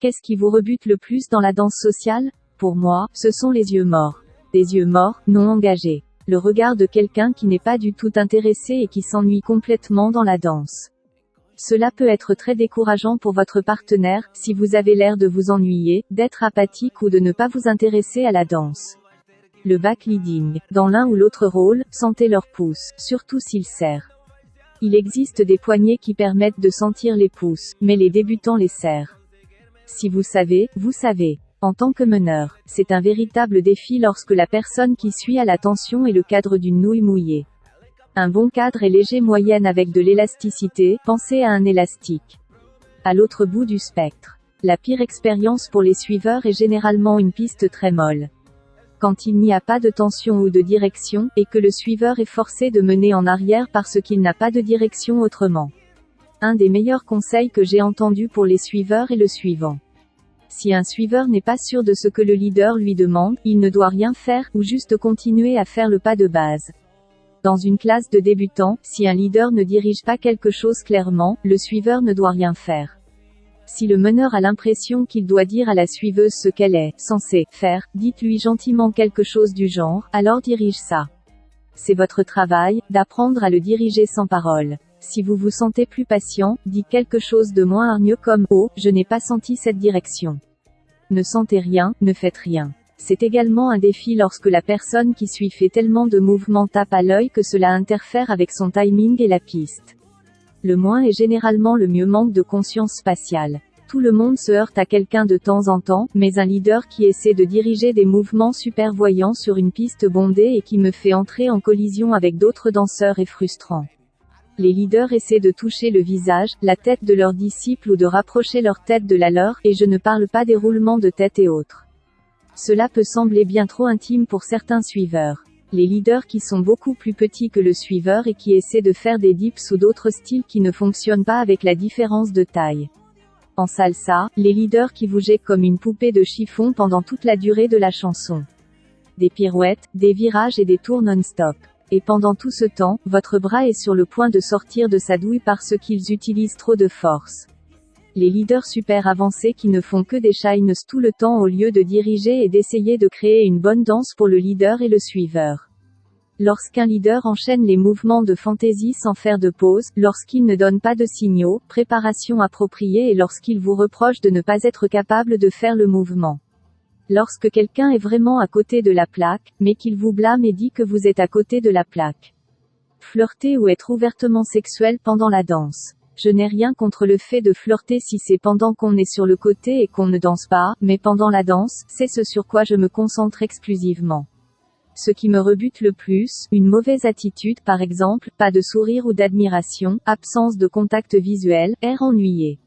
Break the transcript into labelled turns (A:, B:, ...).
A: Qu'est-ce qui vous rebute le plus dans la danse sociale? Pour moi, ce sont les yeux morts. Des yeux morts, non engagés. Le regard de quelqu'un qui n'est pas du tout intéressé et qui s'ennuie complètement dans la danse. Cela peut être très décourageant pour votre partenaire, si vous avez l'air de vous ennuyer, d'être apathique ou de ne pas vous intéresser à la danse. Le backleading. Dans l'un ou l'autre rôle, sentez leur pouce, surtout s'il serre. Il existe des poignées qui permettent de sentir les pouces, mais les débutants les serrent. Si vous savez, vous savez. En tant que meneur, c'est un véritable défi lorsque la personne qui suit a la tension et le cadre d'une nouille mouillée. Un bon cadre est léger moyenne avec de l'élasticité, pensez à un élastique. À l'autre bout du spectre. La pire expérience pour les suiveurs est généralement une piste très molle. Quand il n'y a pas de tension ou de direction, et que le suiveur est forcé de mener en arrière parce qu'il n'a pas de direction autrement. Un des meilleurs conseils que j'ai entendu pour les suiveurs est le suivant. Si un suiveur n'est pas sûr de ce que le leader lui demande, il ne doit rien faire, ou juste continuer à faire le pas de base. Dans une classe de débutants, si un leader ne dirige pas quelque chose clairement, le suiveur ne doit rien faire. Si le meneur a l'impression qu'il doit dire à la suiveuse ce qu'elle est censée faire, dites-lui gentiment quelque chose du genre, alors dirige ça. C'est votre travail, d'apprendre à le diriger sans parole. Si vous vous sentez plus patient, dites quelque chose de moins hargneux comme « Oh, je n'ai pas senti cette direction ». Ne sentez rien, ne faites rien. C'est également un défi lorsque la personne qui suit fait tellement de mouvements tape à l'œil que cela interfère avec son timing et la piste. Le moins est généralement le mieux. Manque de conscience spatiale. Tout le monde se heurte à quelqu'un de temps en temps, mais un leader qui essaie de diriger des mouvements super voyants sur une piste bondée et qui me fait entrer en collision avec d'autres danseurs est frustrant. Les leaders essaient de toucher le visage, la tête de leurs disciples ou de rapprocher leur tête de la leur, et je ne parle pas des roulements de tête et autres. Cela peut sembler bien trop intime pour certains suiveurs. Les leaders qui sont beaucoup plus petits que le suiveur et qui essaient de faire des dips ou d'autres styles qui ne fonctionnent pas avec la différence de taille. En salsa, les leaders qui bougent comme une poupée de chiffon pendant toute la durée de la chanson. Des pirouettes, des virages et des tours non-stop. Et pendant tout ce temps, votre bras est sur le point de sortir de sa douille parce qu'ils utilisent trop de force. Les leaders super avancés qui ne font que des shines tout le temps au lieu de diriger et d'essayer de créer une bonne danse pour le leader et le suiveur. Lorsqu'un leader enchaîne les mouvements de fantaisie sans faire de pause, lorsqu'il ne donne pas de signaux, préparation appropriée et lorsqu'il vous reproche de ne pas être capable de faire le mouvement. Lorsque quelqu'un est vraiment à côté de la plaque, mais qu'il vous blâme et dit que vous êtes à côté de la plaque. Flirter ou être ouvertement sexuel pendant la danse. Je n'ai rien contre le fait de flirter si c'est pendant qu'on est sur le côté et qu'on ne danse pas, mais pendant la danse, c'est ce sur quoi je me concentre exclusivement. Ce qui me rebute le plus, une mauvaise attitude par exemple, pas de sourire ou d'admiration, absence de contact visuel, air ennuyé.